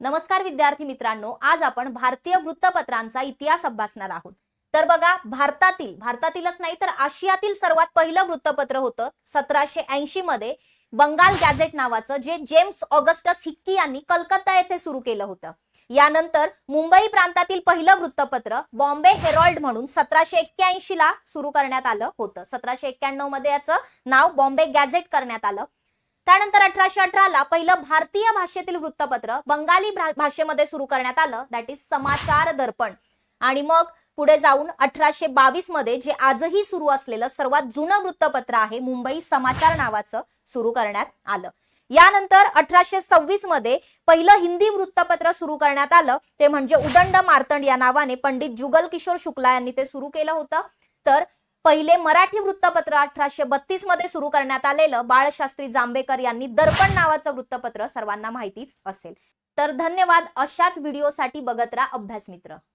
नमस्कार विद्यार्थी मित्रांनो, आज आपण भारतीय वृत्तपत्रांचा इतिहास अभ्यासणार आहोत। तर बघा, भारतातीलच नाही तर आशियातील सर्वात पहिलं वृत्तपत्र होतं 1780 मध्ये बंगाल गॅझेट नावाचं, जे जेम्स ऑगस्टस हिक्की यांनी कलकत्ता येथे सुरू केलं होतं। यानंतर मुंबई प्रांतातील पहिलं वृत्तपत्र बॉम्बे हेरॉल्ड म्हणून 1781 ला सुरू करण्यात आलं होतं। 1791 मध्ये याचं नाव बॉम्बे गॅझेट करण्यात आलं। त्यानंतर 1818 ला पहिलं भारतीय भाषेतील वृत्तपत्र बंगाली भाषेमध्ये सुरू करण्यात आलं, दॅट इज समाचार दर्पण। आणि मग पुढे जाऊन 1822 मध्ये जे आजही सुरू असलेलं सर्वात जुनं वृत्तपत्र आहे मुंबई समाचार नावाचं सुरू करण्यात आलं। यानंतर 1826 मध्ये पहिलं हिंदी वृत्तपत्र सुरू करण्यात आलं, ते म्हणजे उदंड मार्तंड या नावाने पंडित जुगल किशोर शुक्ला यांनी ते सुरू केलं होतं। तर पहिले मराठी वृत्तपत्र 1832 मध्ये सुरू करण्यात आलेलं बाळशास्त्री जांभेकर यांनी दर्पण नावाचं वृत्तपत्र सर्वांना माहितीच असेल। तर धन्यवाद, अशाच व्हिडिओसाठी बघत राहा अभ्यास मित्र।